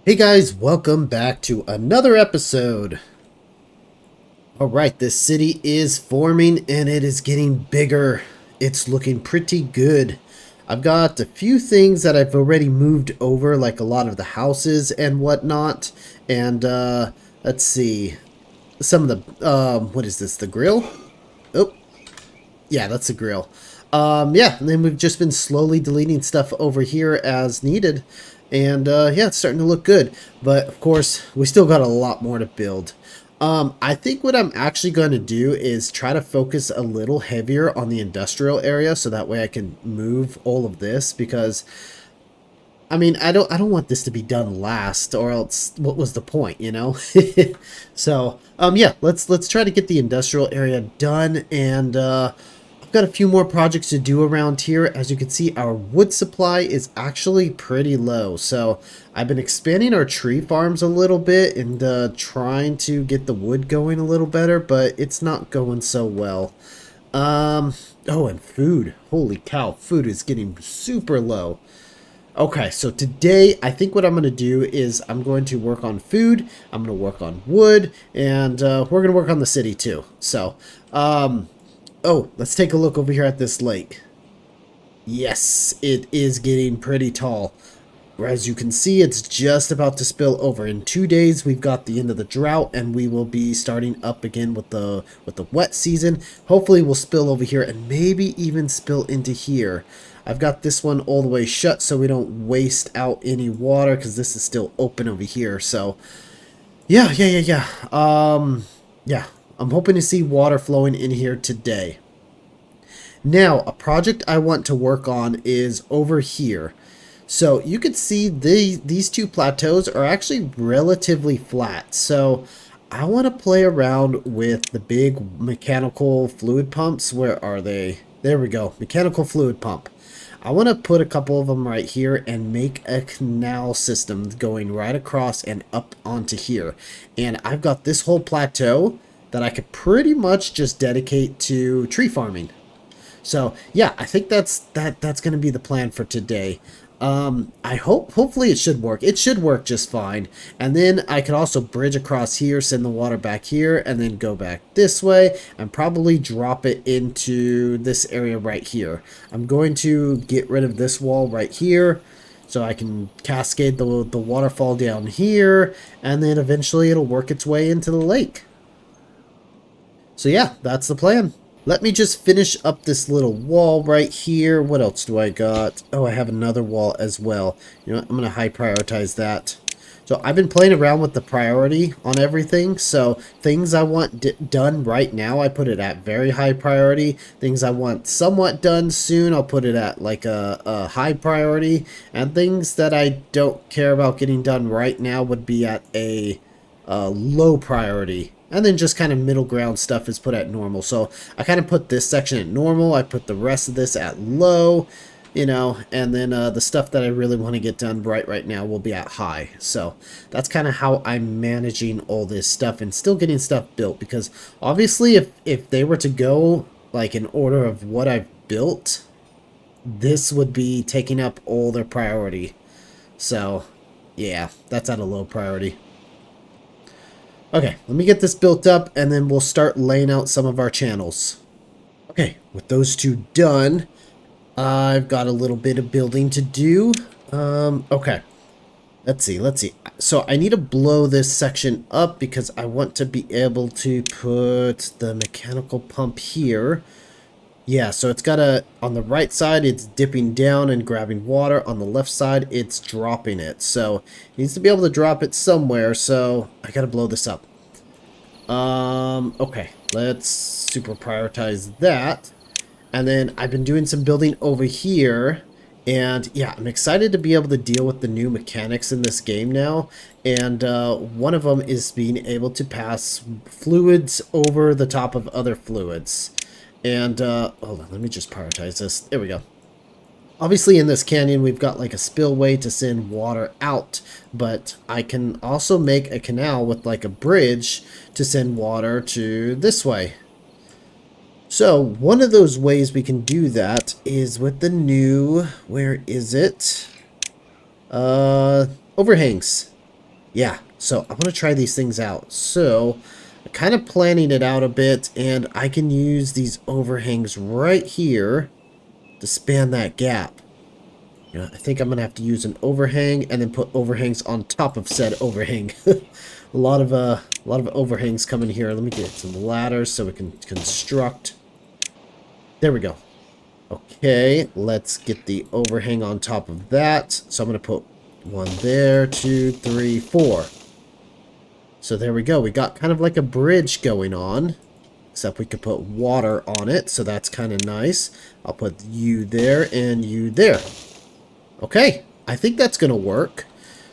Hey guys, welcome back to another episode. Alright, this city is forming and it is getting bigger. It's looking pretty good. I've got a few things that I've already moved over, like a lot of the houses and whatnot. And let's see. Some of the, what is this, the grill? Oh, yeah, that's the grill. Yeah, and then we've just been slowly deleting stuff over here as needed. And yeah, it's starting to look good. But of course, we still got a lot more to build. I think what I'm actually going to do is try to focus a little heavier on the industrial area so that way I can move all of this because I mean, I don't want this to be done last or else what was the point, you know? So, yeah, let's try to get the industrial area done and I've got a few more projects to do around here. As you can see, our wood supply is actually pretty low. So, I've been expanding our tree farms a little bit and trying to get the wood going a little better, but it's not going so well. Oh, and food. Holy cow, food is getting super low. Okay, so today I think what I'm going to do is I'm going to work on food, I'm going to work on wood, and we're going to work on the city too. So, oh, let's take a look over here at this lake. Yes, it is getting pretty tall. As you can see, it's just about to spill over. In 2 days, we've got the end of the drought, and we will be starting up again with the wet season. Hopefully, we'll spill over here and maybe even spill into here. I've got this one all the way shut so we don't waste out any water because this is still open over here. So, yeah. Yeah, I'm hoping to see water flowing in here today. Now, a project I want to work on is over here. So you can see these two plateaus are actually relatively flat. So I want to play around with the big mechanical fluid pumps. Where are they? There we go. Mechanical fluid pump. I want to put a couple of them right here and make a canal system going right across and up onto here. And I've got this whole plateau that I could pretty much just dedicate to tree farming. So yeah, I think that's going to be the plan for today. Hopefully it should work. It should work just fine. And then I could also bridge across here, send the water back here, and then go back this way, and probably drop it into this area right here. I'm going to get rid of this wall right here, so I can cascade the waterfall down here, and then eventually it'll work its way into the lake. So yeah, that's the plan. Let me just finish up this little wall right here. What else do I got? Oh, I have another wall as well. You know what? I'm going to high prioritize that. So I've been playing around with the priority on everything. So things I want done right now, I put it at very high priority. Things I want somewhat done soon, I'll put it at like a high priority. And things that I don't care about getting done right now would be at a low priority. And then just kind of middle ground stuff is put at normal. So I kind of put this section at normal. I put the rest of this at low, you know, and then the stuff that I really want to get done right now will be at high. So that's kind of how I'm managing all this stuff and still getting stuff built. Because obviously if they were to go like in order of what I've built, this would be taking up all their priority. So yeah, that's at a low priority. Okay, let me get this built up and then we'll start laying out some of our channels. Okay, with those two done, I've got a little bit of building to do. Okay, let's see. So I need to blow this section up because I want to be able to put the mechanical pump here. Yeah, so it's got on the right side, it's dipping down and grabbing water. On the left side, it's dropping it. So it needs to be able to drop it somewhere, so I gotta blow this up. Okay, let's super prioritize that. And then I've been doing some building over here. And yeah, I'm excited to be able to deal with the new mechanics in this game now. And one of them is being able to pass fluids over the top of other fluids. And, hold on, let me just prioritize this. There we go. Obviously in this canyon we've got like a spillway to send water out, but I can also make a canal with like a bridge to send water to this way. So one of those ways we can do that is with the new, where is it? Overhangs. Yeah, so I'm going to try these things out. So I'm kind of planning it out a bit, and I can use these overhangs right here to span that gap. Yeah, I think I'm going to have to use an overhang and then put overhangs on top of said overhang. A lot of overhangs coming here. Let me get some ladders so we can construct. There we go. Okay, let's get the overhang on top of that. So I'm going to put one there, 2, 3, 4. So there we go. We got kind of like a bridge going on. Except we could put water on it, so that's kind of nice. I'll put you there and you there. Okay, I think that's going to work.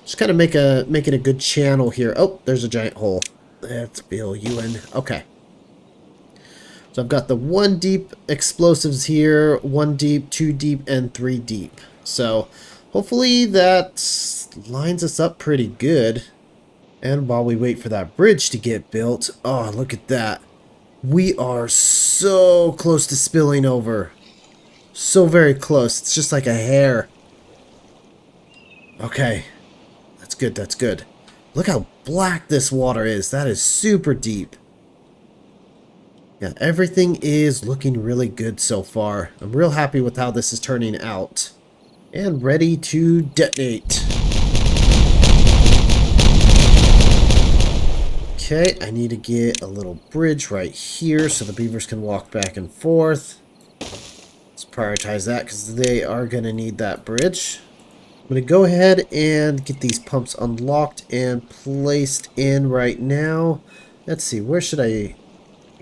Just kind of making a good channel here. Oh, there's a giant hole. Let's fill you in. Okay. So I've got the 1 deep explosives here, 1 deep, 2 deep, and 3 deep. So hopefully that lines us up pretty good. And while we wait for that bridge to get built, oh, look at that. We are so close to spilling over. So very close. It's just like a hair. Okay. That's good, that's good. Look how black this water is. That is super deep. Yeah, everything is looking really good so far. I'm real happy with how this is turning out. And ready to detonate. Okay, I need to get a little bridge right here so the beavers can walk back and forth. Let's prioritize that because they are going to need that bridge. I'm going to go ahead and get these pumps unlocked and placed in right now. Let's see, where should I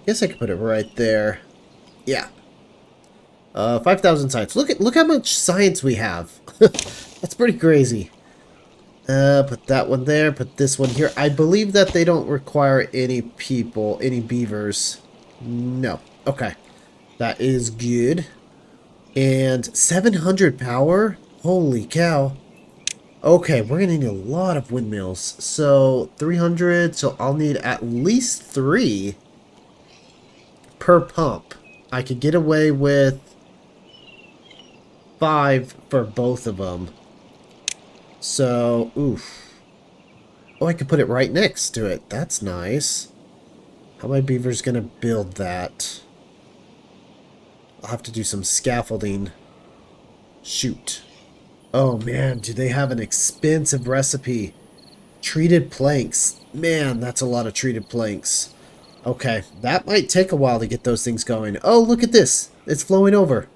guess I could put it right there. Yeah. 5,000 science. Look how much science we have. That's pretty crazy. Put that one there, put this one here. I believe that they don't require any people, any beavers. No. Okay. That is good. And 700 power? Holy cow. Okay, we're going to need a lot of windmills. So 300, so I'll need at least 3 per pump. I could get away with 5 for both of them. So, oof. Oh, I could put it right next to it. That's nice. How my beavers gonna build that? I'll have to do some scaffolding. Shoot. Oh man, do they have an expensive recipe? Treated planks. Man, that's a lot of treated planks. Okay, that might take a while to get those things going. Oh, look at this. It's flowing over.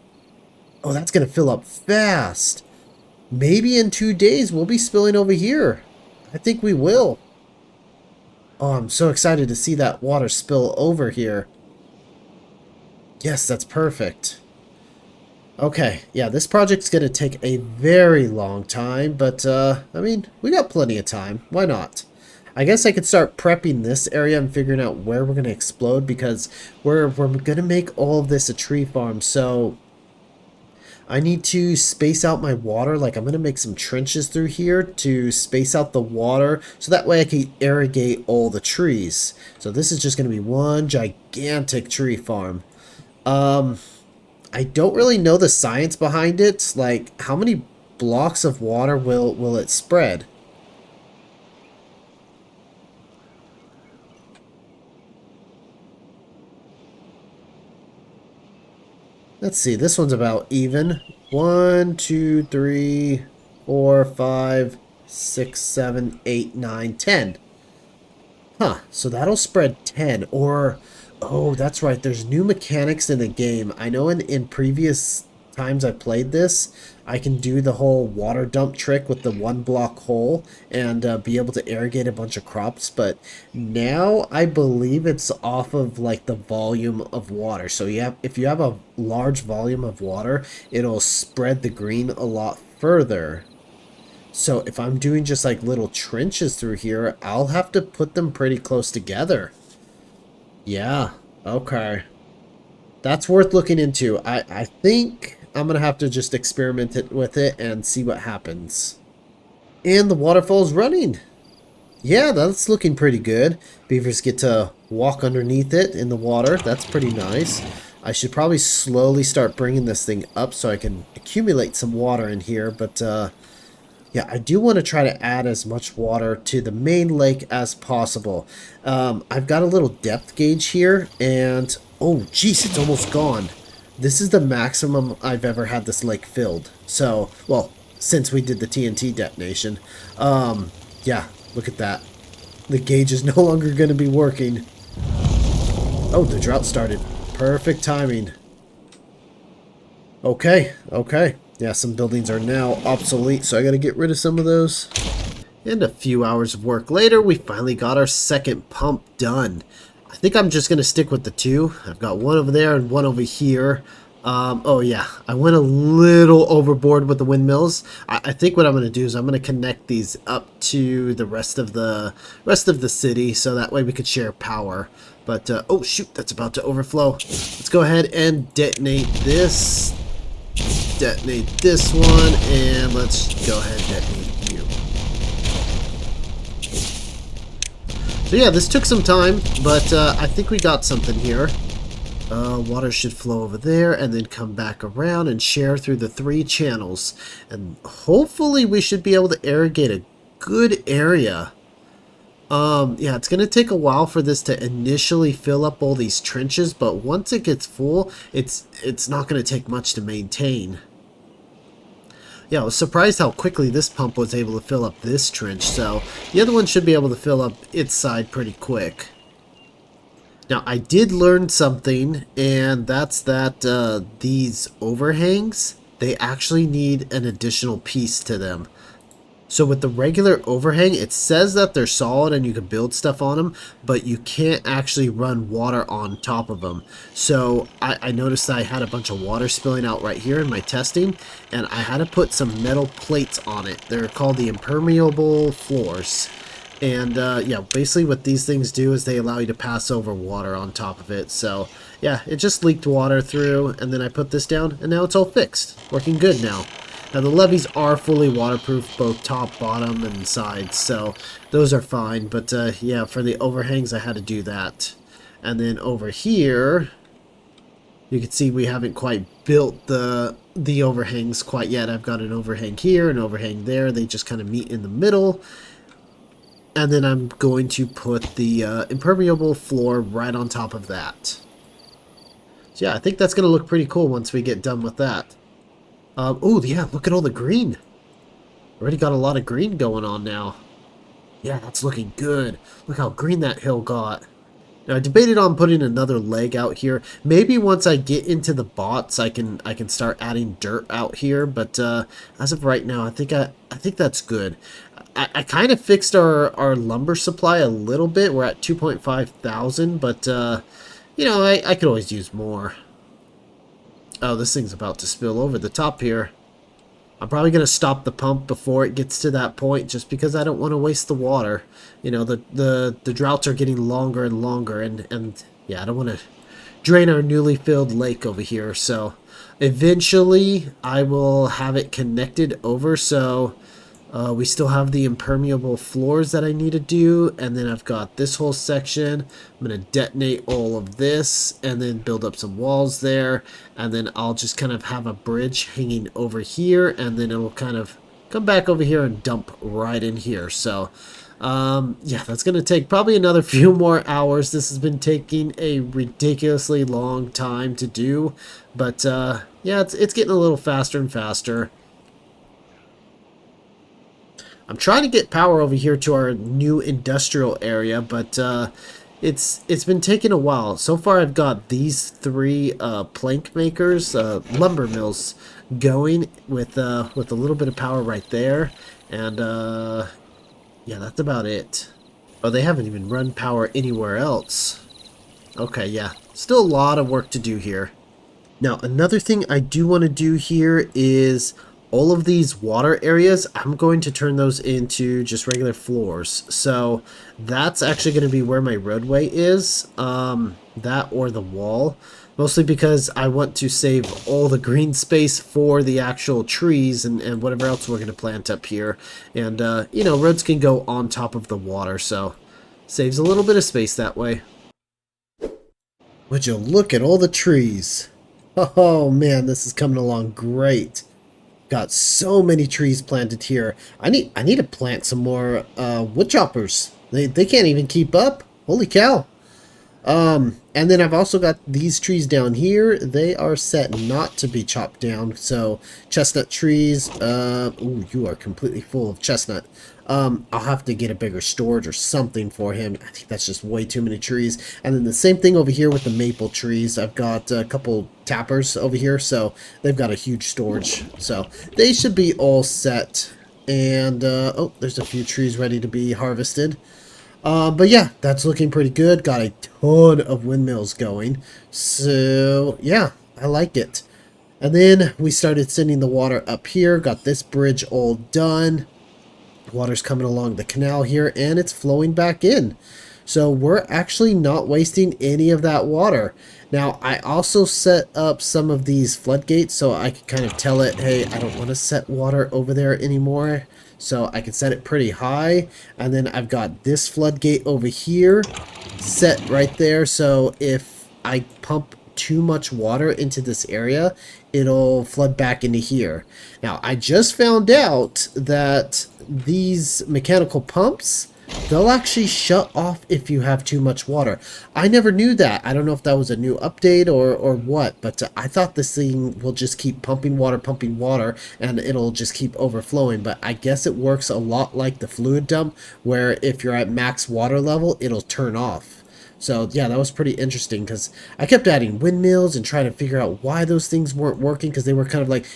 Oh, that's gonna fill up fast. Maybe in 2 days we'll be spilling over here. I think we will. Oh, I'm so excited to see that water spill over here. Yes, that's perfect. Okay, yeah, this project's going to take a very long time, but, I mean, we got plenty of time. Why not? I guess I could start prepping this area and figuring out where we're going to explode, because we're going to make all of this a tree farm, so I need to space out my water. Like, I'm going to make some trenches through here to space out the water so that way I can irrigate all the trees. So this is just going to be one gigantic tree farm. I don't really know the science behind it. Like, how many blocks of water will it spread? Let's see, this one's about even. 1, 2, 3, 4, 5, 6, 7, 8, 9, 10. Huh, so that'll spread 10. Or, oh, that's right, there's new mechanics in the game. I know in previous times I've played this, I can do the whole water dump trick with the 1 block hole and be able to irrigate a bunch of crops, but now I believe it's off of like the volume of water. So if you have a large volume of water, it'll spread the green a lot further. So if I'm doing just like little trenches through here, I'll have to put them pretty close together. Yeah, okay. That's worth looking into. I think I'm going to have to just experiment with it and see what happens. And the waterfall's running. Yeah, that's looking pretty good. Beavers get to walk underneath it in the water. That's pretty nice. I should probably slowly start bringing this thing up so I can accumulate some water in here. But Yeah, I do want to try to add as much water to the main lake as possible. I've got a little depth gauge here, and oh, geez, it's almost gone. This is the maximum I've ever had this lake filled. So, well, since we did the TNT detonation. Yeah, look at that. The gauge is no longer going to be working. Oh, the drought started. Perfect timing. Okay, okay. Yeah, some buildings are now obsolete, so I gotta get rid of some of those. And a few hours of work later, we finally got our second pump done. I think I'm just gonna stick with the two. I've got one over there and one over here. Oh yeah, I went a little overboard with the windmills. I think what I'm gonna do is I'm gonna connect these up to the rest of the city, so that way we could share power. But oh shoot, that's about to overflow. Let's go ahead and detonate this. Detonate this one, and let's go ahead and detonate you. So yeah, this took some time, but I think we got something here. Water should flow over there and then come back around and share through the 3 channels. And hopefully we should be able to irrigate a good area. Yeah, it's going to take a while for this to initially fill up all these trenches, but once it gets full, it's not going to take much to maintain. Yeah, I was surprised how quickly this pump was able to fill up this trench, so the other one should be able to fill up its side pretty quick. Now, I did learn something, and that's that these overhangs, they actually need an additional piece to them. So with the regular overhang, it says that they're solid and you can build stuff on them, but you can't actually run water on top of them. So I noticed that I had a bunch of water spilling out right here in my testing, and I had to put some metal plates on it. They're called the impermeable floors. And yeah, basically what these things do is they allow you to pass over water on top of it. So yeah, it just leaked water through, and then I put this down, and now it's all fixed. Working good now. Now the levees are fully waterproof, both top, bottom, and sides, so those are fine. But yeah, for the overhangs I had to do that. And then over here, you can see we haven't quite built the overhangs quite yet. I've got an overhang here, an overhang there. They just kind of meet in the middle. And then I'm going to put the impermeable floor right on top of that. So yeah, I think that's going to look pretty cool once we get done with that. Oh, yeah, look at all the green. Already got a lot of green going on now. Yeah, that's looking good. Look how green that hill got. Now, I debated on putting another leg out here. Maybe once I get into the bots, I can start adding dirt out here. But as of right now, I think that's good. I kind of fixed our lumber supply a little bit. We're at 2.5 thousand, but you know, I could always use more. Oh, this thing's about to spill over the top here. I'm probably going to stop the pump before it gets to that point, just because I don't want to waste the water. You know, the droughts are getting longer and longer, and yeah, I don't want to drain our newly filled lake over here. So eventually I will have it connected over, so we still have the impermeable floors that I need to do, and then I've got this whole section. I'm going to detonate all of this and then build up some walls there, and then I'll just kind of have a bridge hanging over here, and then it'll kind of come back over here and dump right in here. So yeah, that's going to take probably another few more hours. This has been taking a ridiculously long time to do, but yeah, it's getting a little faster and faster. I'm trying to get power over here to our new industrial area, but it's been taking a while. So far, I've got these 3 plank makers, lumber mills, going with a little bit of power right there, and yeah, that's about it. Oh, they haven't even run power anywhere else. Okay, yeah, still a lot of work to do here. Now, another thing I do want to do here is all of these water areas, I'm going to turn those into just regular floors. So that's actually going to be where my roadway is, that or the wall. Mostly because I want to save all the green space for the actual trees and whatever else we're going to plant up here. And, you know, roads can go on top of the water, so saves a little bit of space that way. Would you look at all the trees? Oh man, this is coming along great. Got so many trees planted here. I need to plant some more wood choppers. They can't even keep up. Holy cow. And then I've also got these trees down here. They are set not to be chopped down. So chestnut trees, ooh, you are completely full of chestnut. I'll have to get a bigger storage or something for him. I think that's just way too many trees. And then the same thing over here with the maple trees. I've got a couple tappers over here, so they've got a huge storage. So they should be all set. And, oh, there's a few trees ready to be harvested. But yeah, that's looking pretty good. Got a ton of windmills going. So yeah, I like it. And then we started sending the water up here. Got this bridge all done. Water's coming along the canal here and it's flowing back in. So we're actually not wasting any of that water. Now, I also set up some of these floodgates so I can kind of tell it, hey, I don't want to set water over there anymore. So I can set it pretty high. And then I've got this floodgate over here set right there. So if I pump too much water into this area, it'll flood back into here. Now, I just found out that these mechanical pumps, they'll actually shut off if you have too much water. I never knew that. I don't know if that was a new update or what, but I thought this thing will just keep pumping water, and it'll just keep overflowing. But I guess it works a lot like the fluid dump, where if you're at max water level, it'll turn off. So yeah, that was pretty interesting because I kept adding windmills and trying to figure out why those things weren't working, because they were kind of like,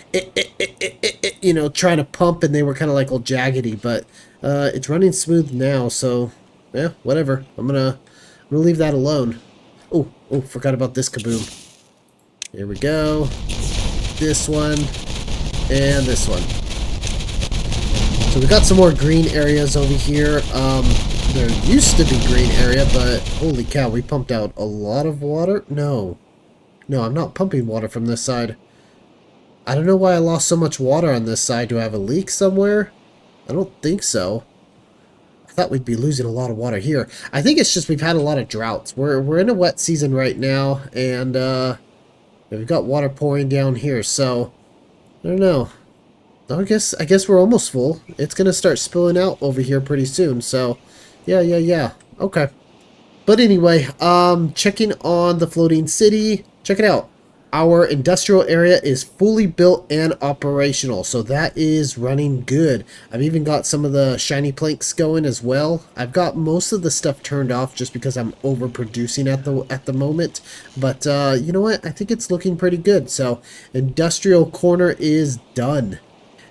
you know, trying to pump, and they were kind of like all jaggedy, but it's running smooth now, so yeah, whatever. I'm gonna leave that alone. Oh, forgot about this kaboom. Here we go. This one and this one. So we got some more green areas over here. There used to be green area, but holy cow, we pumped out a lot of water. No, I'm not pumping water from this side. I don't know why I lost so much water on this side. Do I have a leak somewhere? I don't think so. I thought we'd be losing a lot of water here. I think it's just we've had a lot of droughts. We're in a wet season right now, and we've got water pouring down here, so I don't know. I guess we're almost full. It's gonna start spilling out over here pretty soon, so yeah. Okay. But anyway, checking on the floating city. Check it out. Our industrial area is fully built and operational, so that is running good. I've even got some of the shiny planks going as well. I've got most of the stuff turned off just because I'm overproducing at the moment. But you know what? I think it's looking pretty good. So industrial corner is done.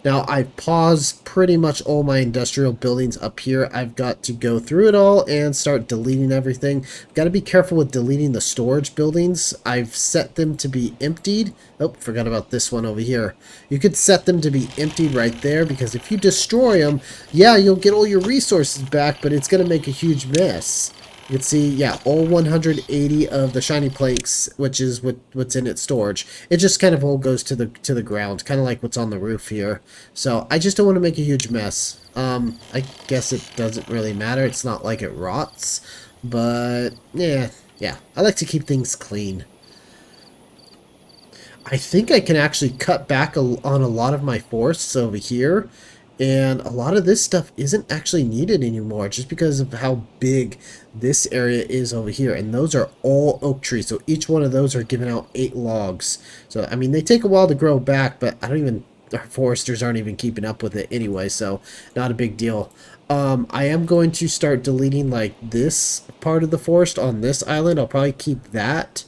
Now, I've paused pretty much all my industrial buildings up here. I've got to go through it all and start deleting everything. Got to be careful with deleting the storage buildings. I've set them to be emptied. Oh, forgot about this one over here. You could set them to be emptied right there, because if you destroy them, yeah, you'll get all your resources back, but it's going to make a huge mess. You can see, yeah, all 180 of the shiny planks, which is what's in its storage. It just kind of all goes to the ground, kind of like what's on the roof here. So I just don't want to make a huge mess. I guess it doesn't really matter. It's not like it rots, but yeah. I like to keep things clean. I think I can actually cut back on a lot of my forests over here. And a lot of this stuff isn't actually needed anymore just because of how big this area is over here. And those are all oak trees. So each one of those are giving out 8 logs. So, I mean, they take a while to grow back, but our foresters aren't even keeping up with it anyway. So not a big deal. I am going to start deleting like this part of the forest on this island. I'll probably keep that.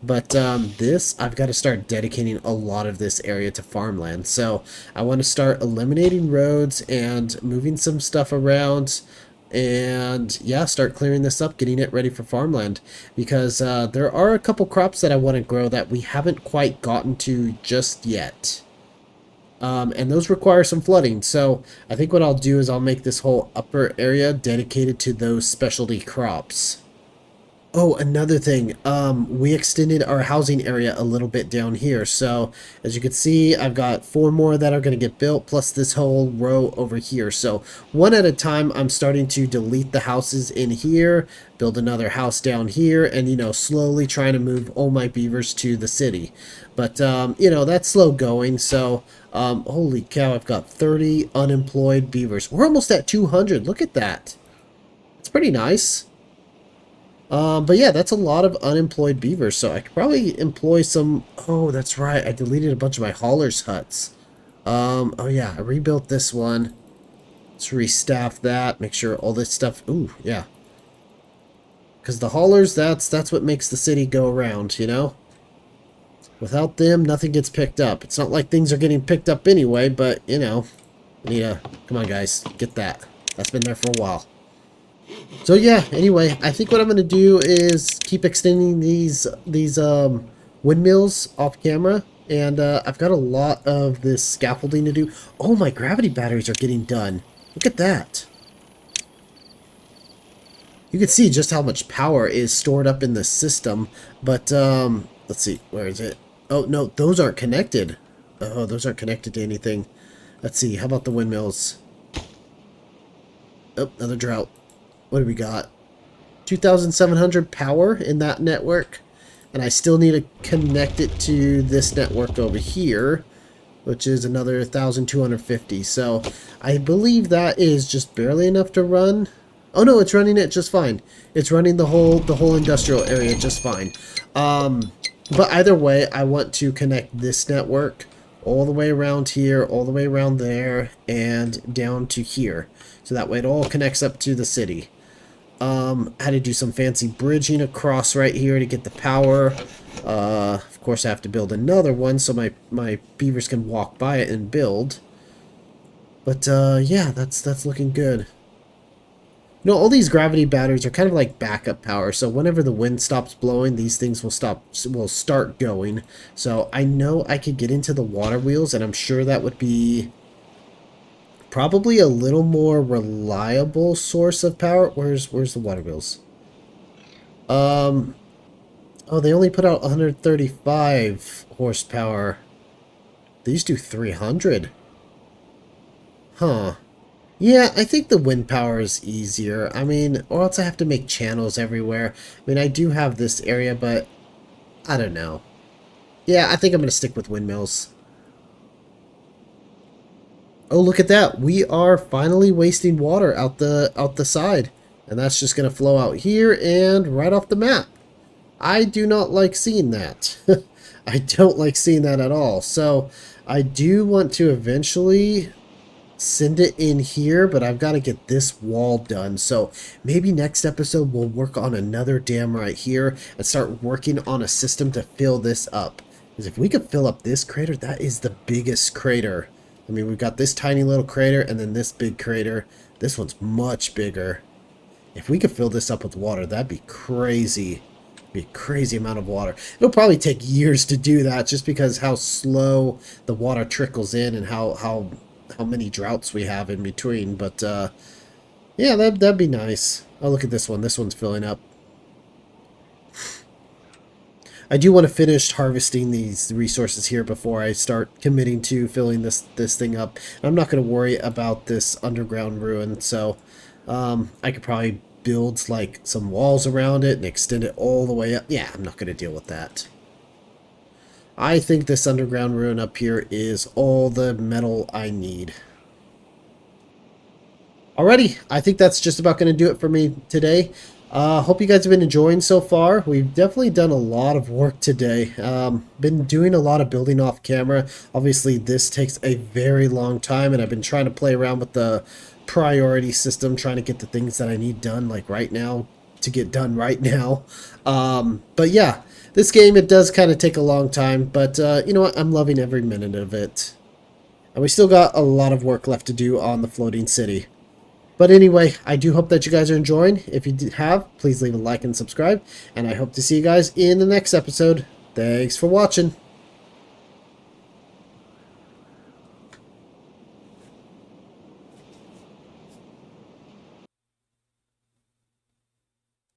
But this, I've got to start dedicating a lot of this area to farmland. So I want to start eliminating roads and moving some stuff around. And yeah, start clearing this up, getting it ready for farmland. Because there are a couple crops that I want to grow that we haven't quite gotten to just yet. And those require some flooding. So I think what I'll do is I'll make this whole upper area dedicated to those specialty crops. Oh, another thing, we extended our housing area a little bit down here. So as you can see, I've got 4 more that are going to get built, plus this whole row over here. So one at a time, I'm starting to delete the houses in here, build another house down here, and, you know, slowly trying to move all my beavers to the city. But, you know, that's slow going. So, holy cow, I've got 30 unemployed beavers. We're almost at 200. Look at that. It's pretty nice. But yeah, that's a lot of unemployed beavers, so I could probably employ some... Oh, that's right, I deleted a bunch of my haulers' huts. Oh yeah, I rebuilt this one. Let's restaff that, make sure all this stuff... Ooh, yeah. Because the haulers, that's what makes the city go around, you know? Without them, nothing gets picked up. It's not like things are getting picked up anyway, but, you know... I need a... Come on, guys, get that. That's been there for a while. So yeah, anyway, I think what I'm going to do is keep extending these windmills off camera. And I've got a lot of this scaffolding to do. Oh, my gravity batteries are getting done. Look at that. You can see just how much power is stored up in the system. But, let's see, where is it? Oh, no, those aren't connected. Oh, those aren't connected to anything. Let's see, how about the windmills? Oh, another drought. What do we got? 2,700 power in that network. And I still need to connect it to this network over here, which is another 1,250. So I believe that is just barely enough to run. Oh no, it's running it just fine. It's running the whole industrial area just fine. But either way, I want to connect this network all the way around here, all the way around there, and down to here. So that way it all connects up to the city. I had to do some fancy bridging across right here to get the power. Of course, I have to build another one so my beavers can walk by it and build. But, yeah, that's looking good. You know, all these gravity batteries are kind of like backup power, so whenever the wind stops blowing, these things will start going. So I know I could get into the water wheels, and I'm sure that would be probably a little more reliable source of power. Where's the water wheels? Oh, they only put out 135 horsepower. These do 300. Huh. Yeah, I think the wind power is easier. I mean, or else I have to make channels everywhere. I mean, I do have this area, but I don't know. Yeah, I think I'm going to stick with windmills. Oh, look at that. We are finally wasting water out the side. And that's just going to flow out here and right off the map. I do not like seeing that. I don't like seeing that at all. So I do want to eventually send it in here, but I've got to get this wall done. So maybe next episode we'll work on another dam right here and start working on a system to fill this up. Because if we could fill up this crater, that is the biggest crater. I mean, we've got this tiny little crater and then this big crater. This one's much bigger. If we could fill this up with water, that'd be crazy. Be a crazy amount of water. It'll probably take years to do that just because how slow the water trickles in and how many droughts we have in between. But yeah, that'd be nice. Oh, look at this one. This one's filling up. I do want to finish harvesting these resources here before I start committing to filling this thing up. I'm not going to worry about this underground ruin, so I could probably build like some walls around it and extend it all the way up. Yeah, I'm not going to deal with that. I think this underground ruin up here is all the metal I need. Alrighty, I think that's just about going to do it for me today. Hope you guys have been enjoying so far. We've definitely done a lot of work today. Been doing a lot of building off camera. Obviously, this takes a very long time, and I've been trying to play around with the priority system, trying to get the things that I need done, like right now, to get done right now. But yeah, this game, it does kind of take a long time, but you know what? I'm loving every minute of it. And we still got a lot of work left to do on the floating city. But anyway, I do hope that you guys are enjoying. If you have, please leave a like and subscribe. And I hope to see you guys in the next episode. Thanks for watching.